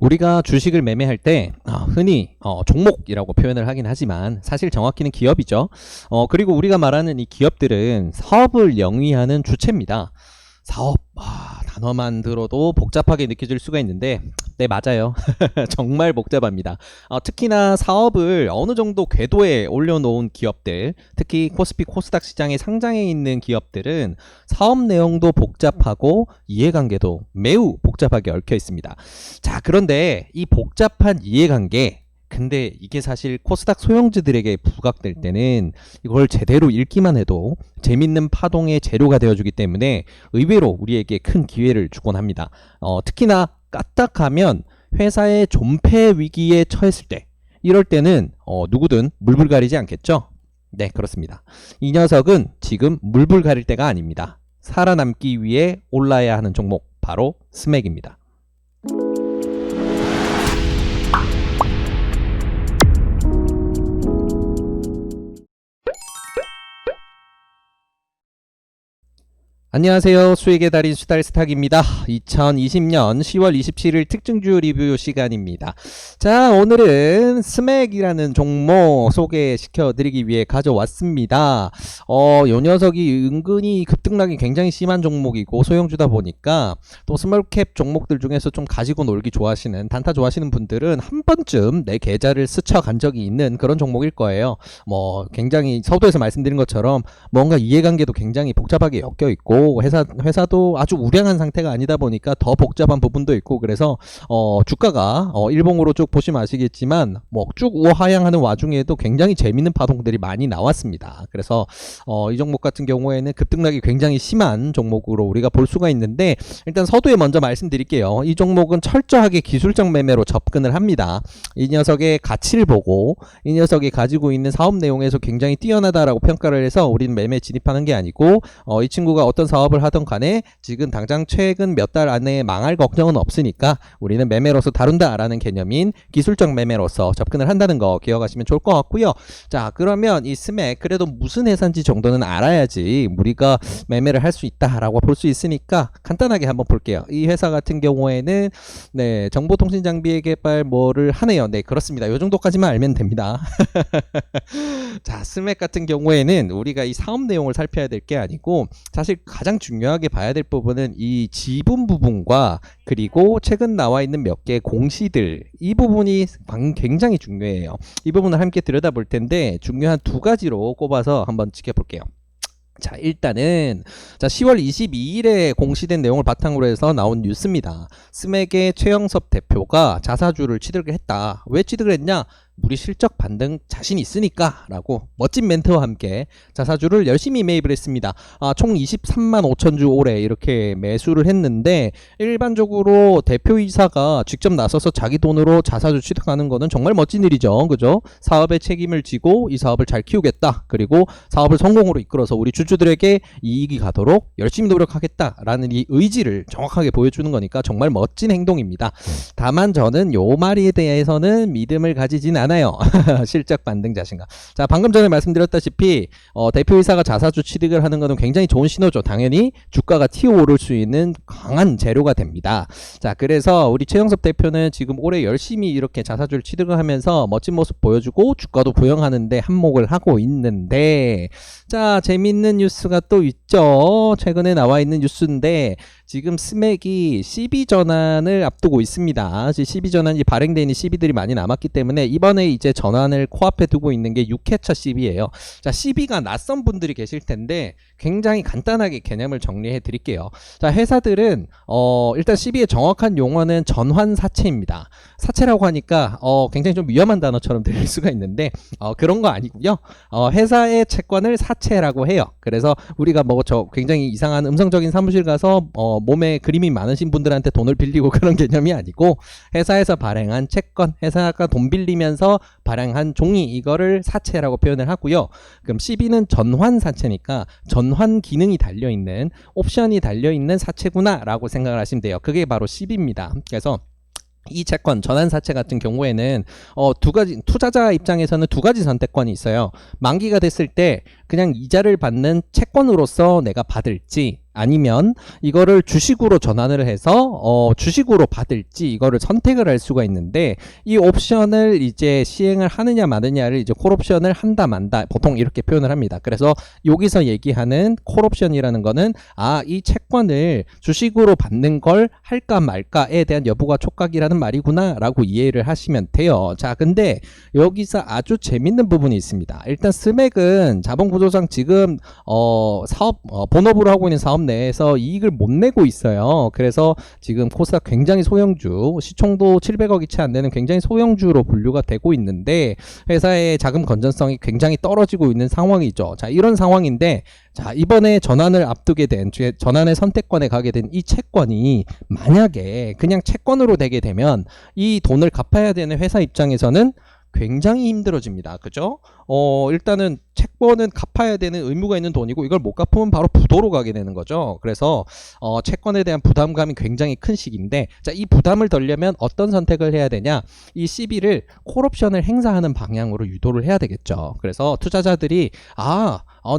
우리가 주식을 매매할 때 흔히 종목이라고 표현을 하긴 하지만 사실 정확히는 기업이죠. 그리고 우리가 말하는 이 기업들은 사업을 영위하는 주체입니다. 사업, 단어만 들어도 복잡하게 느껴질 수가 있는데 네, 맞아요. 정말 복잡합니다. 특히나 사업을 어느 정도 궤도에 올려놓은 기업들, 특히 코스피 코스닥 시장에 상장해 있는 기업들은 사업 내용도 복잡하고 이해관계도 매우 복잡하게 얽혀 있습니다. 자, 그런데 이 복잡한 이해관계, 근데 이게 사실 코스닥 소형주들에게 부각될 때는 이걸 제대로 읽기만 해도 재밌는 파동의 재료가 되어주기 때문에 의외로 우리에게 큰 기회를 주곤 합니다. 특히나 까딱하면 회사의 존폐 위기에 처했을 때, 이럴 때는 누구든 물불 가리지 않겠죠? 네, 그렇습니다. 이 녀석은 지금 물불 가릴 때가 아닙니다. 살아남기 위해 올라야 하는 종목, 바로 스맥입니다. 안녕하세요. 수익의 달인 수달스탁입니다. 2020년 10월 27일 특징주 리뷰 시간입니다. 자, 오늘은 스맥이라는 종목 소개시켜 드리기 위해 가져왔습니다. 요 녀석이 은근히 급등락이 굉장히 심한 종목이고 소형주다 보니까 또 스몰캡 종목들 중에서 좀 가지고 놀기 좋아하시는, 단타 좋아하시는 분들은 한 번쯤 내 계좌를 스쳐간 적이 있는 그런 종목일 거예요. 굉장히 서두에서 말씀드린 것처럼 뭔가 이해관계도 굉장히 복잡하게 엮여 있고 회사도 아주 우량한 상태가 아니다 보니까 더 복잡한 부분도 있고, 그래서 주가가 일봉으로 쭉 보시면 아시겠지만 쭉 우하향하는 와중에도 굉장히 재밌는 파동들이 많이 나왔습니다. 그래서 이 종목 같은 경우에는 급등락이 굉장히 심한 종목으로 우리가 볼 수가 있는데, 일단 서두에 먼저 말씀드릴게요. 이 종목은 철저하게 기술적 매매로 접근을 합니다. 이 녀석의 가치를 보고 이 녀석이 가지고 있는 사업 내용에서 굉장히 뛰어나다라고 평가를 해서 우리는 매매 진입하는 게 아니고, 이 친구가 어떤 사업을 하던 간에 지금 당장 최근 몇 달 안에 망할 걱정은 없으니까 우리는 매매로서 다룬다라는 개념인 기술적 매매로서 접근을 한다는 거 기억하시면 좋을 것 같고요. 자, 그러면 이 스맥, 그래도 무슨 회사인지 정도는 알아야지 우리가 매매를 할 수 있다라고 볼 수 있으니까 간단하게 한번 볼게요. 이 회사 같은 경우에는 네, 정보통신 장비의 개발 뭐를 하네요. 네, 그렇습니다. 요 정도까지만 알면 됩니다. 자, 스맥 같은 경우에는 우리가 이 사업 내용을 살펴야 될 게 아니고, 사실 가장 중요하게 봐야 될 부분은 이 지분 부분과 그리고 최근 나와 있는 몇 개의 공시들, 이 부분이 굉장히 중요해요. 이 부분을 함께 들여다볼 텐데 중요한 두 가지로 꼽아서 한번 지켜볼게요. 자, 일단은 10월 22일에 공시된 내용을 바탕으로 해서 나온 뉴스입니다. 스맥의 최영섭 대표가 자사주를 취득을 했다. 왜 취득을 했냐? 우리 실적 반등 자신 있으니까 라고 멋진 멘트와 함께 자사주를 열심히 매입을 했습니다. 총 23만 5천 주 올해 이렇게 매수를 했는데, 일반적으로 대표이사가 직접 나서서 자기 돈으로 자사주 취득하는 거는 정말 멋진 일이죠. 그죠? 사업의 책임을 지고 이 사업을 잘 키우겠다, 그리고 사업을 성공으로 이끌어서 우리 주주들에게 이익이 가도록 열심히 노력하겠다라는 이 의지를 정확하게 보여주는 거니까 정말 멋진 행동입니다. 다만 저는 요 말에 대해서는 믿음을 가지진 않아요. 실적 반등 자신감. 자, 방금 전에 말씀드렸다시피 대표이사가 자사주 취득을 하는 것은 굉장히 좋은 신호죠. 당연히 주가가 튀어오를 수 있는 강한 재료가 됩니다. 자, 그래서 우리 최영섭 대표는 지금 올해 열심히 이렇게 자사주를 취득을 하면서 멋진 모습 보여주고 주가도 부양하는데 한몫을 하고 있는데, 자, 재밌는 뉴스가 또 있죠. 최근에 나와 있는 뉴스인데, 지금 스맥이 CB 전환을 앞두고 있습니다. 12 전환이 발행되어 있는 CB들이 많이 남았기 때문에 이번에 이제 전환을 코앞에 두고 있는 게 6회차 CB예요. 자, CB가 낯선 분들이 계실 텐데 굉장히 간단하게 개념을 정리해 드릴게요. 자, 회사들은 일단 CB의 정확한 용어는 전환 사채입니다. 사채라고 하니까 굉장히 좀 위험한 단어처럼 들릴 수가 있는데 그런 거 아니고요. 회사의 채권을 사채라고 해요. 그래서 우리가 굉장히 이상한 음성적인 사무실 가서 몸에 그림이 많으신 분들한테 돈을 빌리고 그런 개념이 아니고, 회사에서 발행한 채권, 회사가 돈 빌리면서 발행한 종이, 이거를 사채라고 표현을 하고요. 그럼 CB는 전환 사채니까 전환 기능이 달려있는, 옵션이 달려있는 사채구나 라고 생각을 하시면 돼요. 그게 바로 CB입니다. 그래서 이 채권 전환사채 같은 경우에는 두 가지, 투자자 입장에서는 두 가지 선택권이 있어요. 만기가 됐을 때 그냥 이자를 받는 채권으로서 내가 받을지, 아니면 이거를 주식으로 전환을 해서 주식으로 받을지, 이거를 선택을 할 수가 있는데, 이 옵션을 이제 시행을 하느냐 마느냐를 이제 콜옵션을 한다 만다, 보통 이렇게 표현을 합니다. 그래서 여기서 얘기하는 콜옵션이라는 거는 이 채권을 주식으로 받는 걸 할까 말까에 대한 여부가 촉각이라는 말이구나 라고 이해를 하시면 돼요. 자, 근데 여기서 아주 재밌는 부분이 있습니다. 일단 스맥은 자본구조상 지금 사업 본업으로 하고 있는 사업 내에서 이익을 못 내고 있어요. 그래서 지금 코스닥 굉장히 소형주, 시총도 700억이 채 안 되는 굉장히 소형주로 분류가 되고 있는데, 회사의 자금 건전성이 굉장히 떨어지고 있는 상황이죠. 자, 이런 상황인데, 자, 이번에 전환을 앞두게 된, 전환의 선택권에 가게 된 이 채권이 만약에 그냥 채권으로 되게 되면 이 돈을 갚아야 되는 회사 입장에서는 굉장히 힘들어집니다. 그죠? 일단은 채권은 갚아야 되는 의무가 있는 돈이고, 이걸 못 갚으면 바로 부도로 가게 되는 거죠. 그래서 채권에 대한 부담감이 굉장히 큰 시기인데, 자, 이 부담을 덜려면 어떤 선택을 해야 되냐? 이 CB를 콜옵션을 행사하는 방향으로 유도를 해야 되겠죠. 그래서 투자자들이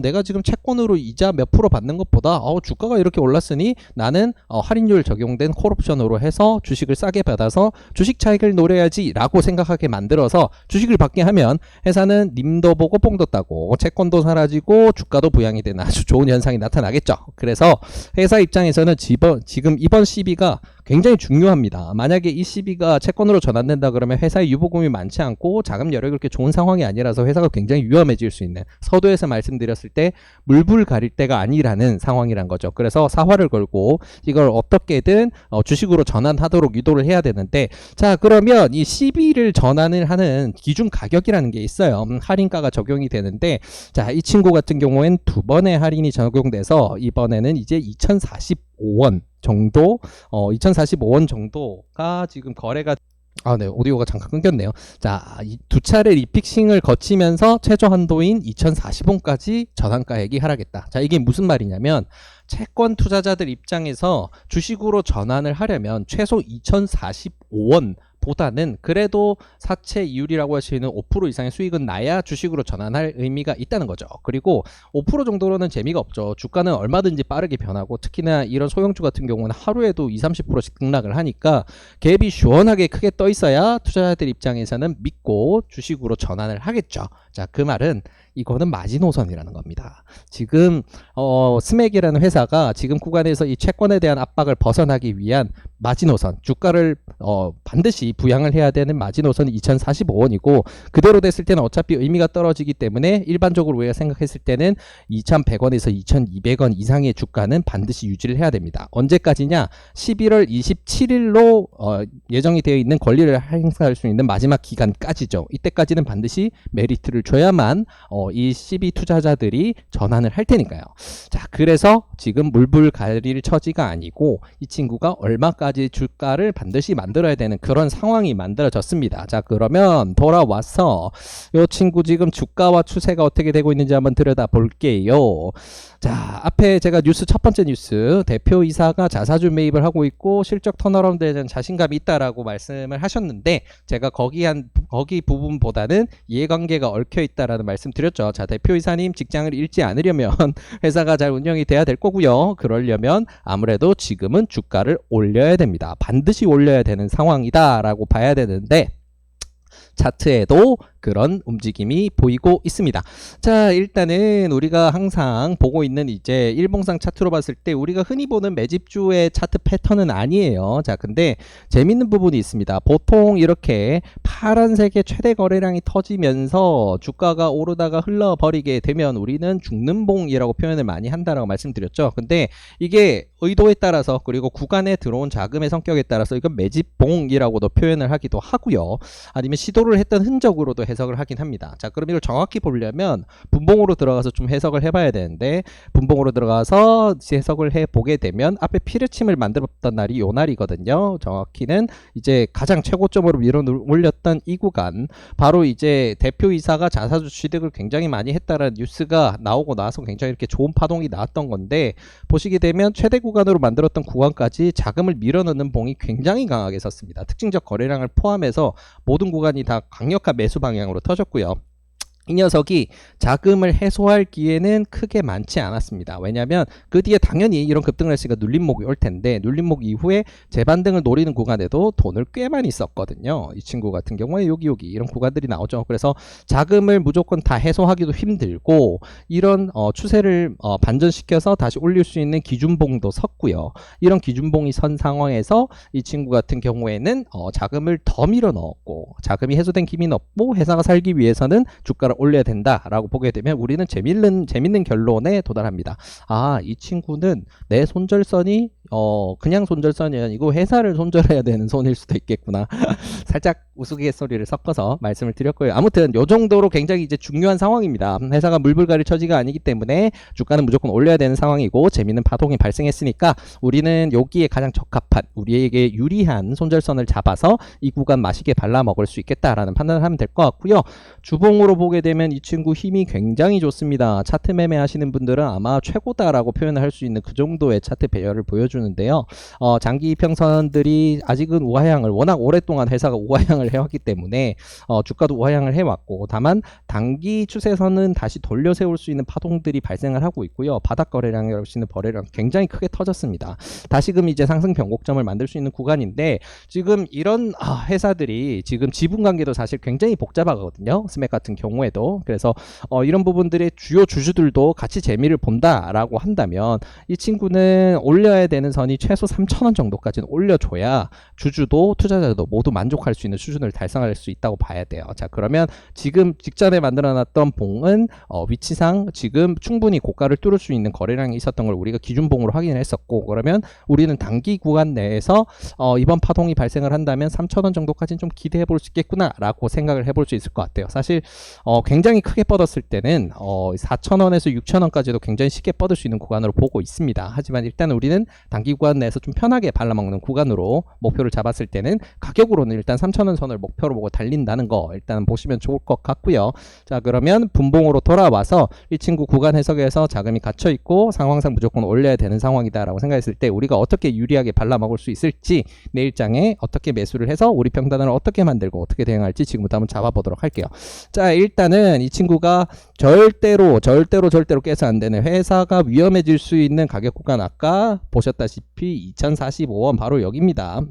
내가 지금 채권으로 이자 몇 프로 받는 것보다 주가가 이렇게 올랐으니 나는 할인율 적용된 콜옵션으로 해서 주식을 싸게 받아서 주식 차익을 노려야지 라고 생각하게 만들어서 주식을 받게 하면 회사는 님도 보고 뽕도 따고 채권도 사라지고 주가도 부양이 되는 아주 좋은 현상이 나타나겠죠. 그래서 회사 입장에서는 지금 이번 CB가 굉장히 중요합니다. 만약에 이 CB가 채권으로 전환된다 그러면 회사의 유보금이 많지 않고 자금 여력이 그렇게 좋은 상황이 아니라서 회사가 굉장히 위험해질 수 있는, 서두에서 말씀드렸을 때 물불 가릴 때가 아니라는 상황이란 거죠. 그래서 사활을 걸고 이걸 어떻게든 주식으로 전환하도록 유도를 해야 되는데, 자, 그러면 이 CB를 전환을 하는 기준 가격이라는 게 있어요. 할인가가 적용이 되는데, 자, 이 친구 같은 경우엔 2번의 할인이 적용돼서 이번에는 이제 2045원 정도, 2045원 정도가 지금 거래가, 네, 오디오가 잠깐 끊겼네요. 자, 이 두 차례 리픽싱을 거치면서 최저 한도인 2040원까지 전환가액이 하락했다. 자, 이게 무슨 말이냐면, 채권 투자자들 입장에서 주식으로 전환을 하려면 최소 2045원 보다는 그래도 사채 이율이라고 할 수 있는 5% 이상의 수익은 나야 주식으로 전환할 의미가 있다는 거죠. 그리고 5% 정도로는 재미가 없죠. 주가는 얼마든지 빠르게 변하고, 특히나 이런 소형주 같은 경우는 하루에도 20-30%씩 등락을 하니까 갭이 시원하게 크게 떠 있어야 투자자들 입장에서는 믿고 주식으로 전환을 하겠죠. 자, 그 말은 이거는 마지노선이라는 겁니다. 지금 스맥이라는 회사가 지금 구간에서 이 채권에 대한 압박을 벗어나기 위한 마지노선, 주가를 반드시 부양을 해야 되는 마지노선이 2045원이고, 그대로 됐을 때는 어차피 의미가 떨어지기 때문에 일반적으로 우리가 생각했을 때는 2100원에서 2200원 이상의 주가는 반드시 유지를 해야 됩니다. 언제까지냐? 11월 27일로 예정이 되어 있는 권리를 행사할 수 있는 마지막 기간까지죠. 이때까지는 반드시 메리트를 줘야만 이 CB 투자자들이 전환을 할 테니까요. 자, 그래서 지금 물불 가릴 처지가 아니고 이 친구가 얼마까지 주가를 반드시 만들어야 되는 그런 상황이 만들어졌습니다. 자, 그러면 돌아와서 이 친구 지금 주가와 추세가 어떻게 되고 있는지 한번 들여다 볼게요. 자, 앞에 제가 첫 번째 뉴스, 대표이사가 자사주 매입을 하고 있고 실적 턴어라운드에 대한 자신감이 있다라고 말씀을 하셨는데, 제가 거기 부분보다는 이해관계가 얽혀 있다라는 말씀 드렸죠. 자, 대표이사님 직장을 잃지 않으려면 회사가 잘 운영이 돼야 될 거고요. 그러려면 아무래도 지금은 주가를 올려야 됩니다. 반드시 올려야 되는 상황이다 라고 봐야 되는데, 차트에도 그런 움직임이 보이고 있습니다. 자, 일단은 우리가 항상 보고 있는 이제 일봉상 차트로 봤을 때 우리가 흔히 보는 매집주의 차트 패턴은 아니에요. 자, 근데 재밌는 부분이 있습니다. 보통 이렇게 파란색의 최대 거래량이 터지면서 주가가 오르다가 흘러버리게 되면 우리는 죽는 봉이라고 표현을 많이 한다라고 말씀드렸죠. 근데 이게 의도에 따라서, 그리고 구간에 들어온 자금의 성격에 따라서 이건 매집봉이라고도 표현을 하기도 하고요. 아니면 시도를 했던 흔적으로도 해석을 하긴 합니다. 자, 그럼 이걸 정확히 보려면 분봉으로 들어가서 좀 해석을 해봐야 되는데, 분봉으로 들어가서 해석을 해보게 되면 앞에 피르침을 만들었던 날이 요 날이거든요. 정확히는 이제 가장 최고점으로 밀어 올렸던 이 구간, 바로 이제 대표이사가 자사주 취득을 굉장히 많이 했다는 뉴스가 나오고 나서 굉장히 이렇게 좋은 파동이 나왔던 건데, 보시게 되면 최대 구간으로 만들었던 구간까지 자금을 밀어넣는 봉이 굉장히 강하게 섰습니다. 특징적 거래량을 포함해서 모든 구간이 다 강력한 매수 방향으로 터졌고요. 이 녀석이 자금을 해소할 기회는 크게 많지 않았습니다. 왜냐하면 그 뒤에 당연히 이런 급등을 했으니까 눌림목이 올 텐데 눌림목 이후에 재반등을 노리는 구간에도 돈을 꽤 많이 썼거든요. 이 친구 같은 경우에 여기 이런 구간들이 나오죠. 그래서 자금을 무조건 다 해소하기도 힘들고 이런 추세를 반전시켜서 다시 올릴 수 있는 기준봉도 섰고요. 이런 기준봉이 선 상황에서 이 친구 같은 경우에는 자금을 더 밀어 넣었고 자금이 해소된 기미는 없고 회사가 살기 위해서는 주가를 올려야 된다라고 보게 되면 우리는 재밌는 결론에 도달합니다. 아, 이 친구는 내 손절선이 그냥 손절선이 아니고 회사를 손절해야 되는 손일 수도 있겠구나. 살짝 우스갯소리를 섞어서 말씀을 드렸고요. 아무튼 요 정도로 굉장히 이제 중요한 상황입니다. 회사가 물불가릴 처지가 아니기 때문에 주가는 무조건 올려야 되는 상황이고 재밌는 파동이 발생했으니까 우리는 여기에 가장 적합한 우리에게 유리한 손절선을 잡아서 이 구간 맛있게 발라먹을 수 있겠다라는 판단을 하면 될 것 같고요. 주봉으로 보게 되면 이 친구 힘이 굉장히 좋습니다. 차트 매매 하시는 분들은 아마 최고다라고 표현을 할 수 있는 그 정도의 차트 배열을 보여주는데요. 장기 이평선들이 아직은 우하향을 워낙 오랫동안 회사가 우하향을 해왔기 때문에 주가도 우하향을 해왔고 다만 단기 추세선은 다시 돌려 세울 수 있는 파동들이 발생을 하고 있고요. 바닥 거래량이라고 할 수 있는 거래량 굉장히 크게 터졌습니다. 다시금 이제 상승 변곡점을 만들 수 있는 구간인데 지금 이런 회사들이 지금 지분 관계도 사실 굉장히 복잡하거든요. 스맥 같은 경우에도. 그래서 이런 부분들의 주요 주주들도 같이 재미를 본다라고 한다면 이 친구는 올려야 되는 선이 최소 3,000원 정도까지는 올려줘야 주주도 투자자도 모두 만족할 수 있는 수준을 달성할 수 있다고 봐야 돼요. 자, 그러면 지금 직전에 만들어놨던 봉은 위치상 지금 충분히 고가를 뚫을 수 있는 거래량이 있었던 걸 우리가 기준봉으로 확인을 했었고 그러면 우리는 단기 구간 내에서 이번 파동이 발생을 한다면 3,000원 정도까지는 좀 기대해 볼 수 있겠구나 라고 생각을 해볼 수 있을 것 같아요. 사실 굉장히 크게 뻗었을 때는 4,000원에서 6,000원까지도 굉장히 쉽게 뻗을 수 있는 구간으로 보고 있습니다. 하지만 일단 우리는 단기 구간 내에서 좀 편하게 발라먹는 구간으로 목표를 잡았을 때는 가격으로는 일단 3,000원 선을 목표로 보고 달린다는 거 일단 보시면 좋을 것 같고요. 자, 그러면 분봉으로 돌아와서 이 친구 구간 해석에서 자금이 갇혀 있고 상황상 무조건 올려야 되는 상황이다라고 생각했을 때 우리가 어떻게 유리하게 발라먹을 수 있을지 내일장에 어떻게 매수를 해서 우리 평단을 어떻게 만들고 어떻게 대응할지 지금부터 한번 잡아보도록 할게요. 자, 일단은 이 친구가 절대로 깨서 안 되는 회사가 위험해질 수 있는 가격 구간 아까 보셨다시피 2045원 바로 여기입니다.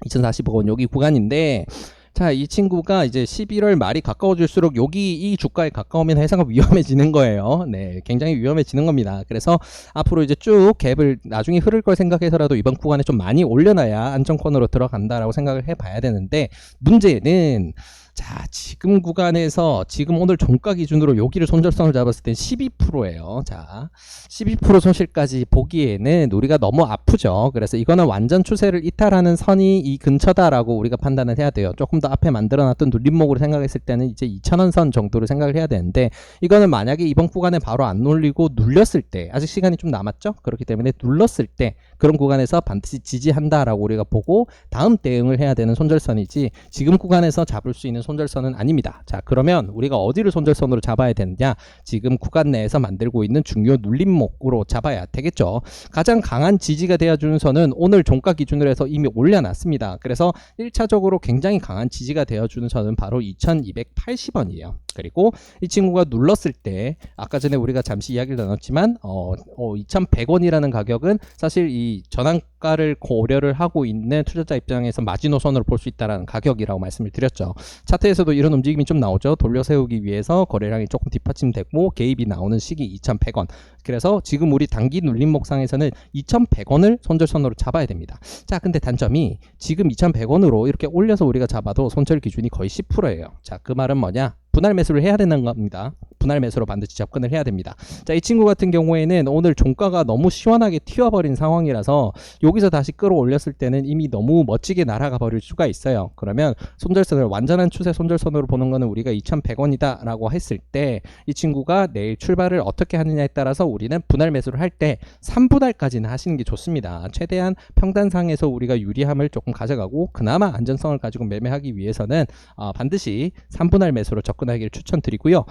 2045원 여기 구간인데 자, 이 친구가 이제 11월 말이 가까워질수록 여기 이 주가에 가까우면 회사가 위험해지는 거예요. 네, 굉장히 위험해지는 겁니다. 그래서 앞으로 이제 쭉 갭을 나중에 흐를 걸 생각해서라도 이번 구간에 좀 많이 올려놔야 안정권으로 들어간다라고 생각을 해봐야 되는데 문제는 자, 지금 구간에서 지금 오늘 종가 기준으로 여기를 손절선을 잡았을 땐 12%예요. 자, 12% 손실까지 보기에는 우리가 너무 아프죠. 그래서 이거는 완전 추세를 이탈하는 선이 이 근처다라고 우리가 판단을 해야 돼요. 조금 더 앞에 만들어놨던 눌림목으로 생각했을 때는 이제 2,000원 선 정도로 생각을 해야 되는데 이거는 만약에 이번 구간에 바로 안 눌리고 눌렸을 때 아직 시간이 좀 남았죠. 그렇기 때문에 눌렀을 때 그런 구간에서 반드시 지지한다라고 우리가 보고 다음 대응을 해야 되는 손절선이지 지금 구간에서 잡을 수 있는 손절선은 아닙니다. 자, 그러면 우리가 어디를 손절선으로 잡아야 되느냐? 지금 구간 내에서 만들고 있는 중요 눌림목으로 잡아야 되겠죠. 가장 강한 지지가 되어주는 선은 오늘 종가 기준으로 해서 이미 올려놨습니다. 그래서 1차적으로 굉장히 강한 지지가 되어주는 선은 바로 2280원이에요. 그리고 이 친구가 눌렀을 때 아까 전에 우리가 잠시 이야기를 나눴지만 2100원이라는 가격은 사실 이 전환가를 고려를 하고 있는 투자자 입장에서 마지노선으로 볼 수 있다는 가격이라고 말씀을 드렸죠. 차트에서도 이런 움직임이 좀 나오죠. 돌려 세우기 위해서 거래량이 조금 뒷받침되고 개입이 나오는 시기 2100원. 그래서 지금 우리 단기 눌림목상에서는 2100원을 손절선으로 잡아야 됩니다. 자, 근데 단점이 지금 2100원으로 이렇게 올려서 우리가 잡아도 손절 기준이 거의 10%예요. 자, 그 말은 뭐냐? 분할 매수를 해야 되는 겁니다. 분할 매수로 반드시 접근을 해야 됩니다. 자, 이 친구 같은 경우에는 오늘 종가가 너무 시원하게 튀어버린 상황이라서 여기서 다시 끌어올렸을 때는 이미 너무 멋지게 날아가 버릴 수가 있어요. 그러면 손절선을 완전한 추세 손절선으로 보는 거는 우리가 2100원이다 라고 했을 때 이 친구가 내일 출발을 어떻게 하느냐에 따라서 우리는 분할 매수를 할 때 3분할까지는 하시는 게 좋습니다. 최대한 평단상에서 우리가 유리함을 조금 가져가고 그나마 안전성을 가지고 매매하기 위해서는 반드시 3분할 매수로 접근하기를 추천드리고요.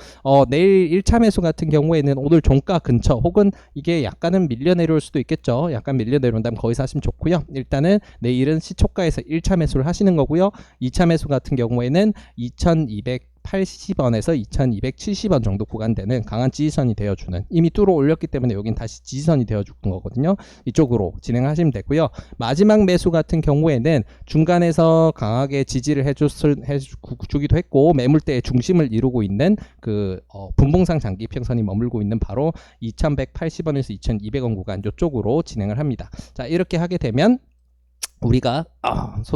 내일 1차 매수 같은 경우에는 오늘 종가 근처 혹은 이게 약간은 밀려 내려올 수도 있겠죠. 약간 밀려 내려온다면 거기서 하시면 좋고요. 일단은 내일은 시초가에서 1차 매수를 하시는 거고요. 2차 매수 같은 경우에는 2200 2280원에서 2270원 정도 구간되는 강한 지지선이 되어주는, 이미 뚫어 올렸기 때문에 여긴 다시 지지선이 되어준 거거든요. 이쪽으로 진행하시면 되고요. 마지막 매수 같은 경우에는 중간에서 강하게 지지를 해주기도 했고, 매물대의 중심을 이루고 있는 그 분봉상 장기 평선이 머물고 있는 바로 2180원에서 2200원 구간 이쪽으로 진행을 합니다. 자, 이렇게 하게 되면 우리가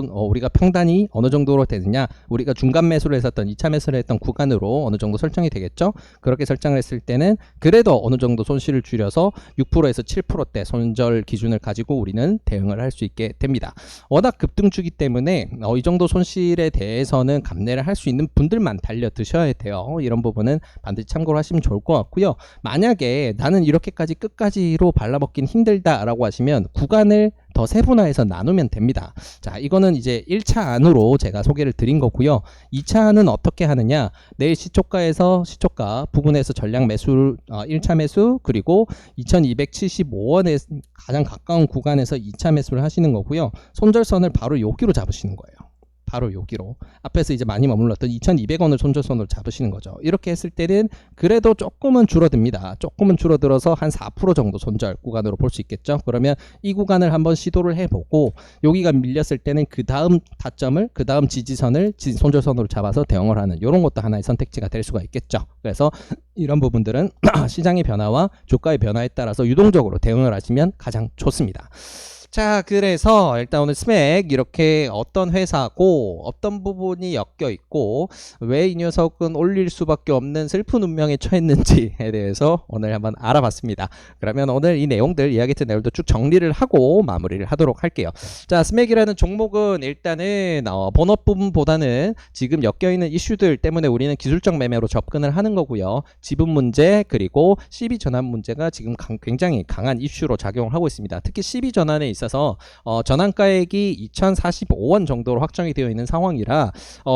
우리가 평단이 어느 정도로 되느냐, 우리가 중간 매수를 했었던 2차 매수를 했던 구간으로 어느 정도 설정이 되겠죠. 그렇게 설정을 했을 때는 그래도 어느 정도 손실을 줄여서 6%에서 7%대 손절 기준을 가지고 우리는 대응을 할 수 있게 됩니다. 워낙 급등주기 때문에 이 정도 손실에 대해서는 감내를 할 수 있는 분들만 달려 드셔야 돼요. 이런 부분은 반드시 참고를 하시면 좋을 것 같고요. 만약에 나는 이렇게까지 끝까지로 발라먹긴 힘들다라고 하시면 구간을 더 세분화해서 나누면 됩니다. 자, 이거는 이제 1차 안으로 제가 소개를 드린 거고요. 2차 안은 어떻게 하느냐, 내일 시초가에서 시초가 부근에서 전량 매수 1차 매수, 그리고 2275원에 가장 가까운 구간에서 2차 매수를 하시는 거고요. 손절선을 바로 여기로 잡으시는 거예요. 바로 여기로 앞에서 이제 많이 머물렀던 2200원을 손절선으로 잡으시는 거죠. 이렇게 했을 때는 그래도 조금은 줄어듭니다. 조금은 줄어들어서 한 4% 정도 손절 구간으로 볼 수 있겠죠. 그러면 이 구간을 한번 시도를 해보고 여기가 밀렸을 때는 그 다음 타점을, 그 다음 지지선을 손절선으로 잡아서 대응을 하는, 이런 것도 하나의 선택지가 될 수가 있겠죠. 그래서 이런 부분들은 시장의 변화와 주가의 변화에 따라서 유동적으로 대응을 하시면 가장 좋습니다. 자, 그래서 일단 오늘 스맥 이렇게 어떤 회사고 어떤 부분이 엮여 있고 왜 이 녀석은 올릴 수밖에 없는 슬픈 운명에 처했는지에 대해서 오늘 한번 알아봤습니다. 그러면 오늘 이 내용들, 이야기했던 내용도 쭉 정리를 하고 마무리를 하도록 할게요. 자, 스맥이라는 종목은 일단은 본업 부분보다는 지금 엮여 있는 이슈들 때문에 우리는 기술적 매매로 접근을 하는 거고요. 지분 문제, 그리고 CB 전환 문제가 지금 굉장히 강한 이슈로 작용을 하고 있습니다. 특히 CB 전환에 있어서 전환가액이 2045원 정도로 확정이 되어 있는 상황이라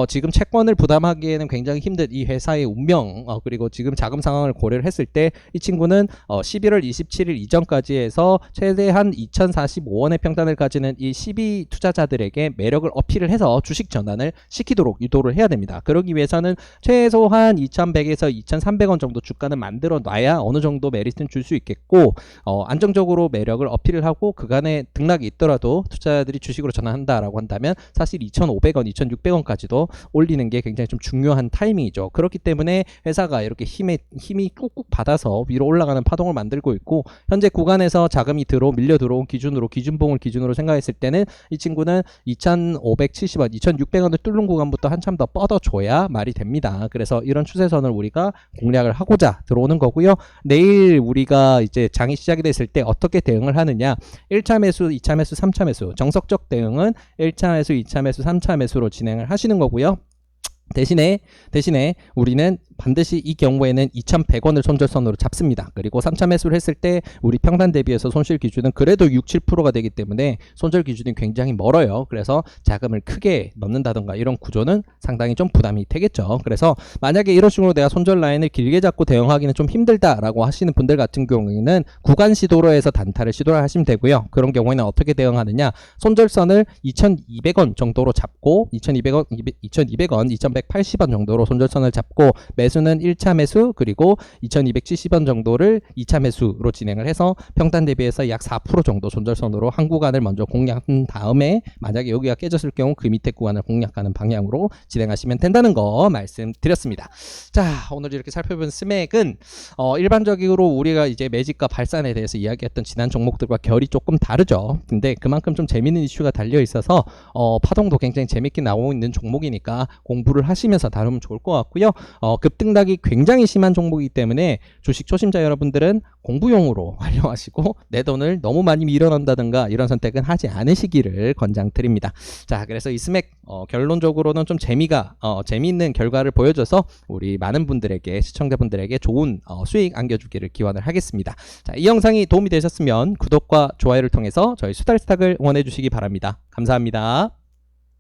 지금 채권을 부담하기에는 굉장히 힘든 이 회사의 운명, 그리고 지금 자금 상황을 고려를 했을 때 이 친구는 11월 27일 이전까지 해서 최대한 2045원의 평단을 가지는 이 CB 투자자들에게 매력을 어필을 해서 주식 전환을 시키도록 유도를 해야 됩니다. 그러기 위해서는 최소한 2100에서 2300원 정도 주가는 만들어 놔야 어느 정도 메리트는 줄 수 있겠고, 안정적으로 매력을 어필을 하고 그간에 등락이 있더라도 투자자들이 주식으로 전환한다라고 한다면 사실 2,500원, 2,600원까지도 올리는 게 굉장히 좀 중요한 타이밍이죠. 그렇기 때문에 회사가 이렇게 힘이 꾹꾹 받아서 위로 올라가는 파동을 만들고 있고, 현재 구간에서 자금이 밀려 들어온 기준으로, 기준봉을 기준으로 생각했을 때는 이 친구는 2,570원, 2,600원을 뚫는 구간부터 한참 더 뻗어줘야 말이 됩니다. 그래서 이런 추세선을 우리가 공략을 하고자 들어오는 거고요. 내일 우리가 이제 장이 시작이 됐을 때 어떻게 대응을 하느냐, 1차 매수, 2차 매수, 3차 매수, 정석적 대응은 1차 매수, 2차 매수, 3차 매수로 진행을 하시는 거고요. 대신에 우리는 반드시 이 경우에는 2,100원을 손절선으로 잡습니다. 그리고 3차 매수를 했을 때 우리 평단 대비해서 손실 기준은 그래도 6, 7%가 되기 때문에 손절 기준이 굉장히 멀어요. 그래서 자금을 크게 넣는다던가 이런 구조는 상당히 좀 부담이 되겠죠. 그래서 만약에 이런 식으로 내가 손절 라인을 길게 잡고 대응하기는 좀 힘들다라고 하시는 분들 같은 경우에는 구간 시도로 해서 단타를 시도를 하시면 되고요. 그런 경우에는 어떻게 대응하느냐, 손절선을 2,200원 정도로 잡고 2,200원, 2,180원 정도로 손절선을 잡고 매수는 1차 매수, 그리고 2270원 정도를 2차 매수로 진행을 해서 평단 대비해서 약 4% 정도 손절선으로 한 구간을 먼저 공략한 다음에 만약에 여기가 깨졌을 경우 그 밑에 구간을 공략하는 방향으로 진행하시면 된다는 거 말씀드렸습니다. 자, 오늘 이렇게 살펴본 스맥은 일반적으로 우리가 이제 매집과 발산에 대해서 이야기했던 지난 종목들과 결이 조금 다르죠. 근데 그만큼 좀 재밌는 이슈가 달려 있어서 파동도 굉장히 재밌게 나오고 있는 종목이니까 공부를 하시면서 다루면 좋을 것 같고요. 급등락이 굉장히 심한 종목이기 때문에 주식 초심자 여러분들은 공부용으로 활용하시고 내 돈을 너무 많이 밀어넣는다든가 이런 선택은 하지 않으시기를 권장드립니다. 자, 그래서 이 스맥 결론적으로는 좀 재미있는 결과를 보여줘서 우리 많은 분들에게, 시청자분들에게 좋은 수익 안겨주기를 기원을 하겠습니다. 자, 이 영상이 도움이 되셨으면 구독과 좋아요를 통해서 저희 수달스탁을 응원해 주시기 바랍니다. 감사합니다.